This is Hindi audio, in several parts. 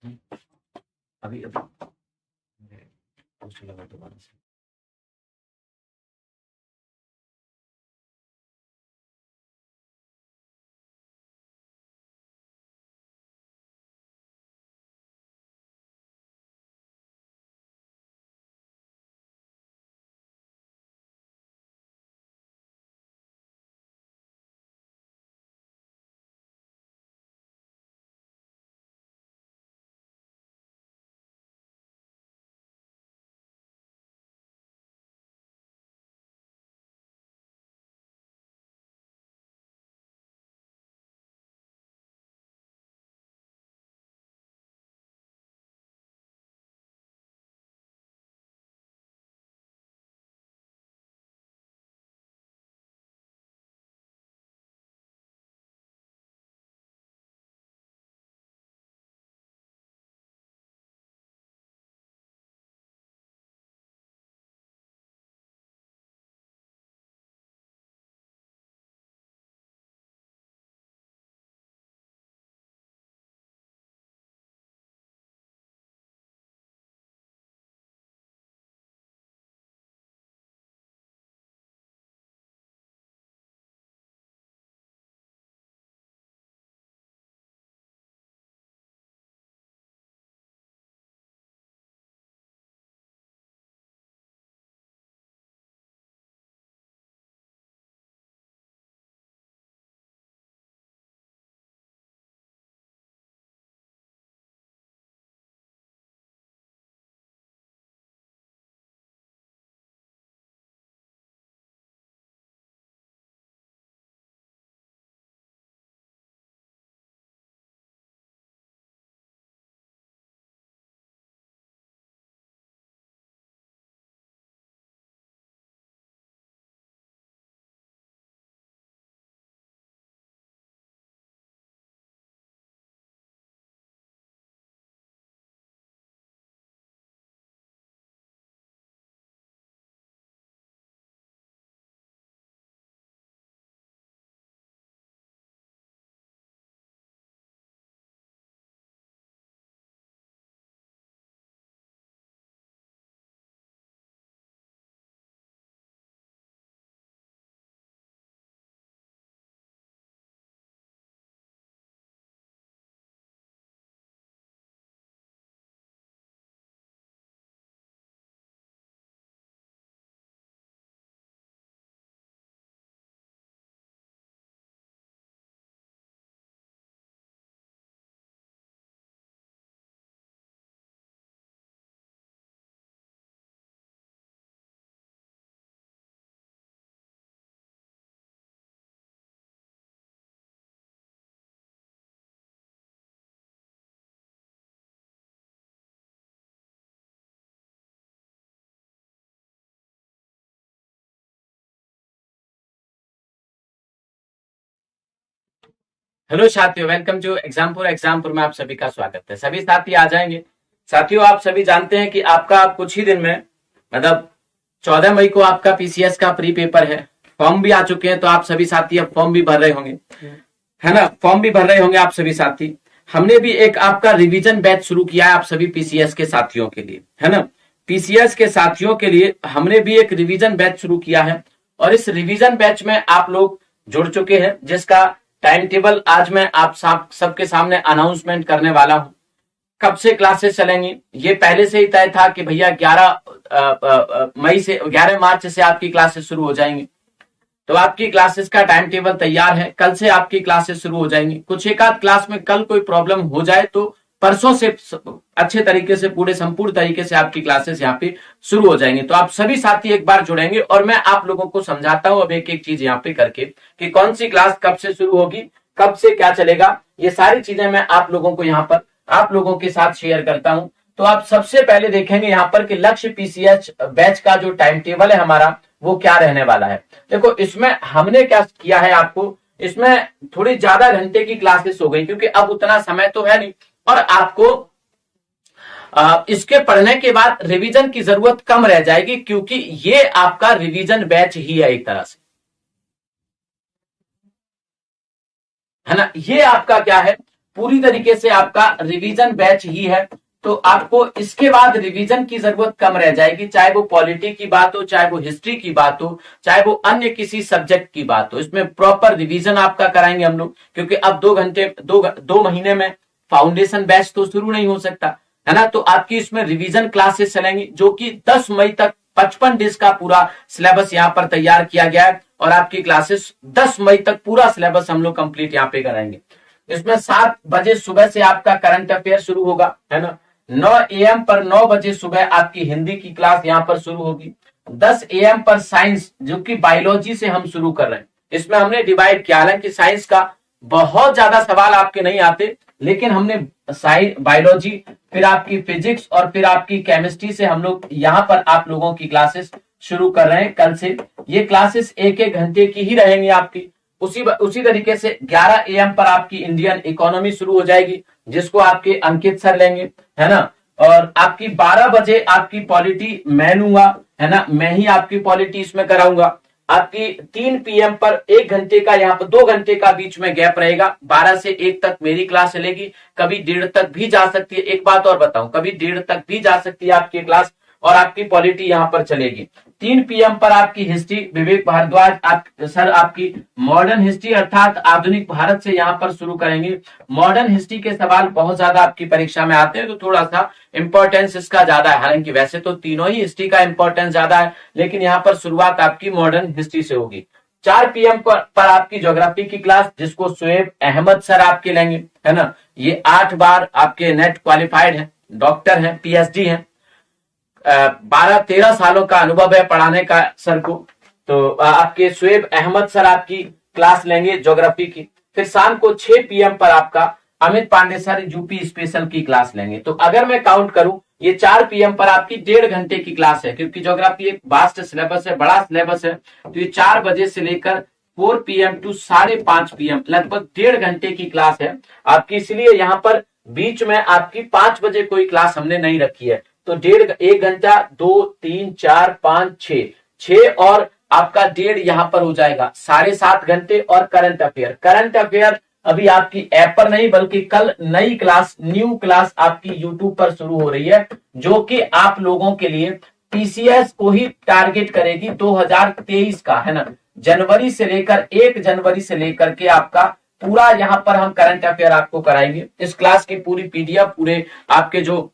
अभी अभी पोस्ट लगा दोबारा से। हेलो साथियों, वेलकम टू एग्जामपुर में आप सभी का स्वागत है। सभी साथी आ जाएंगे। साथियों, आप सभी जानते हैं कि आपका कुछ ही दिन में मतलब 14 मई को आपका पीसीएस का प्री पेपर है। फॉर्म भी आ चुके हैं, तो आप सभी साथी अब फॉर्म भी भर रहे होंगे, है ना। फॉर्म भी भर रहे होंगे आप सभी साथी। हमने भी एक आपका रिवीजन बैच शुरू किया है आप सभी पीसीएस के साथियों के लिए, है ना। पीसीएस के साथियों के लिए हमने भी एक रिवीजन बैच शुरू किया है, और इस रिवीजन बैच में आप लोग जुड़ चुके हैं, जिसका टाइम टेबल आज मैं आप सबके सामने अनाउंसमेंट करने वाला हूं। कब से क्लासेस चलेंगी ये पहले से ही तय था कि भैया 11 मार्च से आपकी क्लासेस शुरू हो जाएंगी। तो आपकी क्लासेस का टाइम टेबल तैयार है। कल से आपकी क्लासेस शुरू हो जाएंगी। कुछ एक आध क्लास में कल कोई प्रॉब्लम हो जाए तो परसों से अच्छे तरीके से पूरे संपूर्ण तरीके से आपकी क्लासेस यहाँ पे शुरू हो जाएंगी। तो आप सभी साथी एक बार जुड़ेंगे, और मैं आप लोगों को समझाता हूं अब एक एक चीज यहाँ पे करके कि कौन सी क्लास कब से शुरू होगी, कब से क्या चलेगा। ये सारी चीजें मैं आप लोगों को यहाँ पर आप लोगों के साथ शेयर करता हूं। तो आप सबसे पहले देखेंगे यहाँ पर कि लक्ष्य पीसीएच बैच का जो टाइम टेबल है हमारा, वो क्या रहने वाला है। देखो, इसमें हमने क्या किया है, आपको इसमें थोड़ी ज्यादा घंटे की क्लासेस हो गई, क्योंकि अब उतना समय तो है नहीं, और आपको इसके पढ़ने के बाद रिवीजन की जरूरत कम रह जाएगी, क्योंकि ये आपका रिवीजन बैच ही है एक तरह से, है ना। ये आपका क्या है, पूरी तरीके से आपका रिवीजन बैच ही है। तो आपको इसके बाद रिवीजन की जरूरत कम रह जाएगी, चाहे वो पॉलिटी की बात हो, चाहे वो हिस्ट्री की बात हो, चाहे वो अन्य किसी सब्जेक्ट की बात हो। इसमें प्रॉपर रिवीजन आपका कराएंगे हम लोग, क्योंकि अब 2 घंटे 2 महीने में फाउंडेशन बैच तो शुरू नहीं हो सकता है ना। तो आपकी इसमें रिवीजन क्लासेस चलेंगी, जो कि 10 मई तक 55 डेज का पूरा सिलेबस यहाँ पर तैयार किया गया है, और आपकी क्लासेस 10 मई तक पूरा सिलेबस हम लोग कंप्लीट यहाँ पे कराएंगे। इसमें 7 बजे सुबह से आपका करंट अफेयर शुरू होगा, है ना। 9 AM पर 9 बजे सुबह आपकी हिंदी की क्लास यहाँ पर शुरू होगी। 10 AM पर साइंस, जो कि बायोलॉजी से हम शुरू कर रहे हैं। इसमें हमने डिवाइड किया, हालांकि साइंस का बहुत ज्यादा सवाल आपके नहीं आते, लेकिन हमने बायोलॉजी, फिर आपकी फिजिक्स और फिर आपकी केमिस्ट्री से हम लोग यहाँ पर आप लोगों की क्लासेस शुरू कर रहे हैं कल से। ये क्लासेस 1-1 घंटे की ही रहेंगी आपकी। उसी तरीके से 11 AM पर आपकी इंडियन इकोनॉमी शुरू हो जाएगी, जिसको आपके अंकित सर लेंगे, है ना। और आपकी 12 बजे आपकी पॉलिटी मैं लूंगा, है ना, मैं ही आपकी पॉलिटी इसमें कराऊंगा। आपकी 3 PM पर 1 घंटे का, यहाँ पर 2 घंटे का बीच में गैप रहेगा। 12 से 1 तक मेरी क्लास चलेगी, कभी 1:30 तक भी जा सकती है। एक बात और बताऊं, कभी 1:30 तक भी जा सकती है आपकी क्लास, और आपकी पॉलिटी यहाँ पर चलेगी। 3 PM पर आपकी हिस्ट्री, विवेक भारद्वाज सर आपकी मॉडर्न हिस्ट्री अर्थात आधुनिक भारत से यहाँ पर शुरू करेंगे। मॉडर्न हिस्ट्री के सवाल बहुत ज्यादा आपकी परीक्षा में आते हैं, तो थोड़ा सा इंपॉर्टेंस इसका ज्यादा है। हालांकि वैसे तो तीनों ही हिस्ट्री का इंपॉर्टेंस ज्यादा है, लेकिन यहाँ पर शुरुआत आपकी मॉडर्न हिस्ट्री से होगी। 4 PM पर आपकी ज्योग्राफी की क्लास, जिसको शुएब अहमद सर आपके लेंगे, है ना। ये 8 बार आपके नेट क्वालिफाइड है, डॉक्टर है, PhD है, 12-13 सालों का अनुभव है पढ़ाने का सर को। तो आपके शुएब अहमद सर आपकी क्लास लेंगे ज्योग्राफी की। फिर शाम को 6 PM पर आपका Amit Pandey sir UP special की क्लास लेंगे। तो अगर मैं काउंट करूं, ये 4 PM पर आपकी 1.5 घंटे की क्लास है, क्योंकि ज्योग्राफी एक वास्ट सिलेबस है, बड़ा सिलेबस है। तो ये 4 बजे से लेकर 4 PM टू 5:30 PM लगभग 1.5 घंटे की क्लास है आपकी। इसलिए यहाँ पर बीच में आपकी 5 बजे कोई क्लास हमने नहीं रखी है। तो 1 घंटा, 2, 3, 4, 5, 6 और आपका 1.5 यहाँ पर हो जाएगा 7.5 घंटे। और करंट अफेयर अभी आपकी ऐप पर नहीं, बल्कि कल नई क्लास, न्यू क्लास आपकी यूट्यूब पर शुरू हो रही है, जो कि आप लोगों के लिए PCS को ही टारगेट करेगी 2023 का, है ना। 1 जनवरी से लेकर के आपका पूरा यहाँ पर हम करंट अफेयर आपको कराएंगे। इस क्लास की पूरी PDF, पूरे आपके जो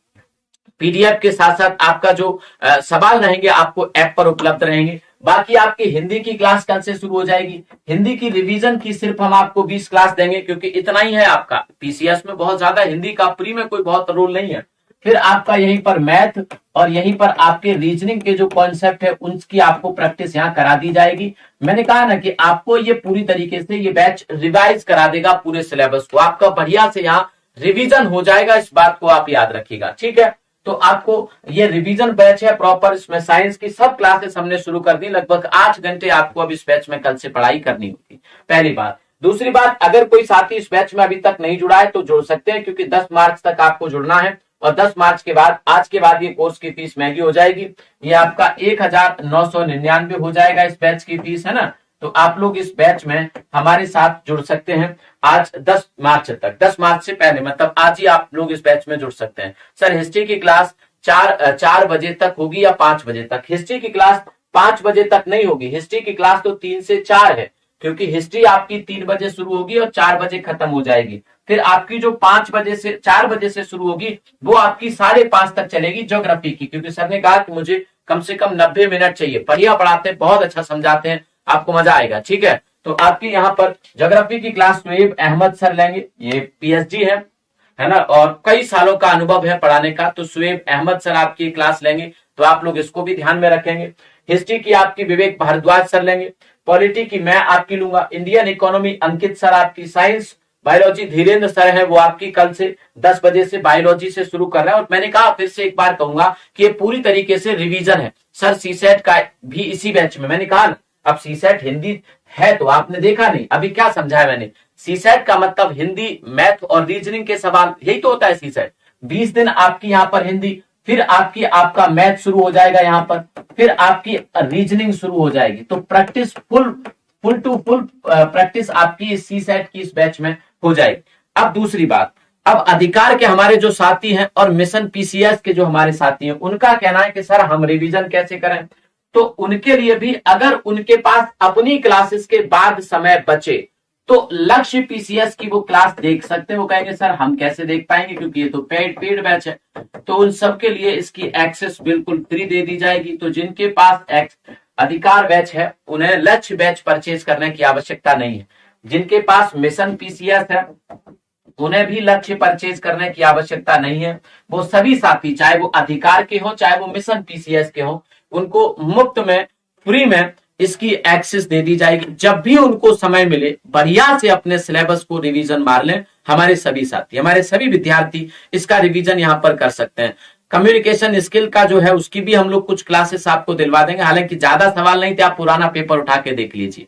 PDF के साथ साथ आपका जो सवाल रहेंगे आपको ऐप पर उपलब्ध रहेंगे। बाकी आपकी हिंदी की क्लास कल से शुरू हो जाएगी। हिंदी की रिवीजन की सिर्फ हम आपको 20 क्लास देंगे, क्योंकि इतना ही है आपका। PCS में बहुत ज्यादा हिंदी का प्री में कोई बहुत रोल नहीं है। फिर आपका यहीं पर मैथ और यहीं पर आपके रीजनिंग के जो कॉन्सेप्ट है उनकी आपको प्रैक्टिस यहाँ करा दी जाएगी। मैंने कहा ना कि आपको ये पूरी तरीके से ये बैच रिवाइज करा देगा पूरे सिलेबस को, आपका बढ़िया से यहाँ रिवीजन हो जाएगा। इस बात को आप याद रखिएगा, ठीक है। तो आपको ये रिवीजन बैच है प्रॉपर, इसमें साइंस की सब क्लासेस हमने शुरू कर दी। लगभग 8 घंटे आपको अब इस बैच में कल से पढ़ाई करनी होगी, पहली बात। दूसरी बात, अगर कोई साथी इस बैच में अभी तक नहीं जुड़ा है तो जुड़ सकते हैं, क्योंकि 10 मार्च तक आपको जुड़ना है। और 10 मार्च के बाद, आज के बाद ये कोर्स की फीस महंगी हो जाएगी। ये आपका 1999 हो जाएगा इस बैच की फीस, है ना। तो आप लोग इस बैच में हमारे साथ जुड़ सकते हैं आज 10 मार्च तक, 10 मार्च से पहले, मतलब आज ही आप लोग इस बैच में जुड़ सकते हैं। सर हिस्ट्री की क्लास 4 बजे तक होगी या 5 बजे तक? हिस्ट्री की क्लास 5 बजे तक नहीं होगी। हिस्ट्री की क्लास तो 3 से 4 है, क्योंकि हिस्ट्री आपकी 3 बजे शुरू होगी और 4 बजे खत्म हो जाएगी। फिर आपकी जो 4 बजे से शुरू होगी वो आपकी 5:30 तक चलेगी ज्योग्राफी की, क्योंकि सर ने कहा कि मुझे कम से कम 90 मिनट चाहिए। बढ़िया पढ़ाते हैं, बहुत अच्छा समझाते हैं, आपको मजा आएगा, ठीक है। तो आपकी यहाँ पर ज्योग्राफी की क्लास शुएब अहमद सर लेंगे, ये PhD है ना, और कई सालों का अनुभव है पढ़ाने का। तो शुएब अहमद सर आपकी क्लास लेंगे, तो आप लोग इसको भी ध्यान में रखेंगे। हिस्ट्री की आपकी विवेक भारद्वाज सर लेंगे, पॉलिटी की मैं आपकी लूंगा, इंडियन इकोनॉमी अंकित सर आपकी, साइंस बायोलॉजी धीरेन्द्र सर है वो आपकी कल से 10 बजे से बायोलॉजी से शुरू कर रहे हैं। और मैंने कहा, फिर से एक बार कहूंगा कि ये पूरी तरीके से रिवीजन है। सर सीसेट का भी इसी बैच में, मैंने कहा ना, अब सीसेट हिंदी है तो आपने देखा नहीं, अभी क्या समझाया मैंने। सीसेट का मतलब हिंदी, मैथ और रीजनिंग के सवाल, यही तो होता है सीसेट। 20 दिन आपकी यहाँ पर हिंदी, फिर आपका मैथ शुरू हो जाएगा यहाँ पर, फिर आपकी रीजनिंग शुरू हो जाएगी। तो प्रैक्टिस फुल प्रैक्टिस आपकी सीसेट की इस बैच में हो जाएगी। अब दूसरी बात, अब अधिकार के हमारे जो साथी हैं और मिशन पीसीएस के जो हमारे साथी हैं, उनका कहना है कि सर हम रिवीजन कैसे करें। तो उनके लिए भी अगर उनके पास अपनी क्लासेस के बाद समय बचे तो लक्ष्य पीसीएस की वो क्लास देख सकते हैं। वो कहेंगे सर हम कैसे देख पाएंगे, क्योंकि ये तो पेड बैच है। तो उन सबके लिए इसकी एक्सेस बिल्कुल फ्री दे दी जाएगी। तो जिनके पास अधिकार बैच है उन्हें लक्ष्य बैच परचेज करने की आवश्यकता नहीं है। जिनके पास मिशन पीसीएस है उन्हें भी लक्ष्य परचेज करने की आवश्यकता नहीं है। वो सभी साथी चाहे वो अधिकार के हो चाहे वो मिशन पीसीएस के हो, उनको मुफ्त में फ्री में इसकी एक्सेस दे दी जाएगी। जब भी उनको समय मिले बढ़िया से अपने सिलेबस को रिवीजन मार लें। हमारे सभी साथी, हमारे सभी विद्यार्थी इसका रिवीजन यहाँ पर कर सकते हैं। कम्युनिकेशन स्किल का जो है उसकी भी हम लोग कुछ क्लासेस आपको दिलवा देंगे। हालांकि ज्यादा सवाल नहीं थे, आप पुराना पेपर उठा के देख लीजिए,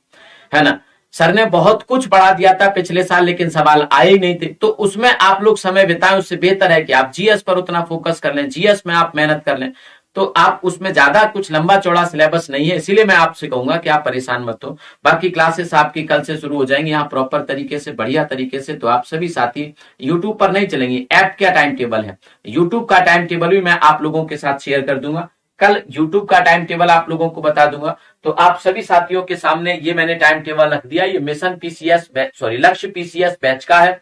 है ना। सर ने बहुत कुछ पढ़ा दिया था पिछले साल, लेकिन सवाल आए ही नहीं थे। तो उसमें आप लोग समय बिताएं। उससे बेहतर है कि आप जीएस पर उतना फोकस कर लें, जीएस में आप मेहनत कर लें। तो आप उसमें ज्यादा कुछ लंबा चौड़ा सिलेबस नहीं है, इसीलिए मैं आपसे कहूंगा कि आप परेशान मत हो। बाकी क्लासेस आपकी कल से शुरू हो जाएंगी यहाँ प्रॉपर तरीके से, बढ़िया तरीके से। तो आप सभी साथी यूट्यूब पर नहीं चलेंगी, ऐप क्या टाइम टेबल है, यूट्यूब का टाइम टेबल भी मैं आप लोगों के साथ शेयर कर दूंगा। कल यूट्यूब का टाइम टेबल आप लोगों को बता दूंगा। तो आप सभी साथियों के सामने ये मैंने टाइम टेबल रख दिया। ये मिशन पीसीएस बैच, सॉरी लक्ष्य पीसीएस बैच का है।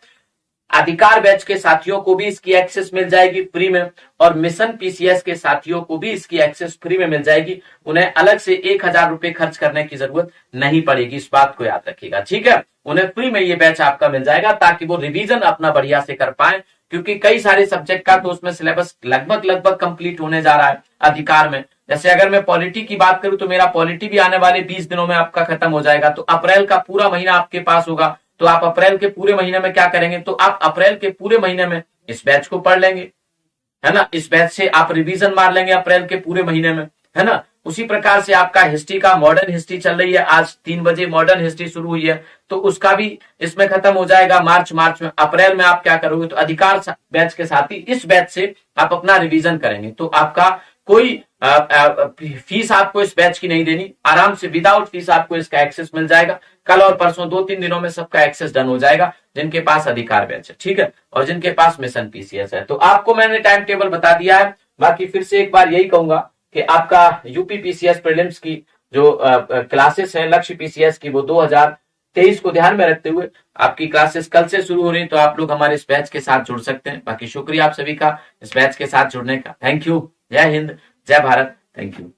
अधिकार बैच के साथियों को भी इसकी एक्सेस मिल जाएगी फ्री में, और मिशन पीसीएस के साथियों को भी इसकी एक्सेस फ्री में मिल जाएगी। उन्हें अलग से 1000 रुपए खर्च करने की जरूरत नहीं पड़ेगी, इस बात को याद रखिएगा, ठीक है। उन्हें फ्री में ये बैच आपका मिल जाएगा ताकि वो रिवीजन अपना बढ़िया से कर पाए, क्योंकि कई सारे सब्जेक्ट का तो उसमें सिलेबस लगभग कंप्लीट होने जा रहा है अधिकार में। जैसे अगर मैं पॉलिटी की बात करूं तो मेरा पॉलिटी भी आने वाले 20 दिनों में आपका खत्म हो जाएगा। तो अप्रैल का पूरा महीना आपके पास होगा। तो आप अप्रैल के पूरे महीने में क्या करेंगे, तो आप अप्रैल के पूरे महीने में इस बैच को पढ़ लेंगे, है ना। इस बैच से आप रिवीजन मार लेंगे अप्रैल के पूरे महीने में, है ना। उसी प्रकार से आपका हिस्ट्री का, मॉडर्न हिस्ट्री चल रही है, आज 3 बजे मॉडर्न हिस्ट्री शुरू हुई है, तो उसका भी इसमें खत्म हो जाएगा मार्च में। अप्रैल में आप क्या करोगे, तो अधिकार बैच के साथ ही इस बैच से आप अपना रिवीजन करेंगे। तो आपका कोई फीस आपको इस बैच की नहीं देनी, आराम से विदाउट फीस आपको इसका एक्सेस मिल जाएगा। कल और परसों 2-3 दिनों में सबका एक्सेस डन हो जाएगा, जिनके पास अधिकार बैच है, ठीक है, और जिनके पास मिशन पीसीएस है। तो आपको मैंने टाइम टेबल बता दिया है। बाकी फिर से एक बार यही कहूंगा कि आपका यूपी पीसीएस प्रीलिम्स की जो क्लासेस है लक्ष्य पीसीएस की, वो 2023 को ध्यान में रखते हुए आपकी क्लासेस कल से शुरू हो रही है। तो आप लोग हमारे इस बैच के साथ जुड़ सकते हैं। बाकी शुक्रिया आप सभी का इस बैच के साथ जुड़ने का। Thank you. जय हिंद, जय भारत, थैंक यू।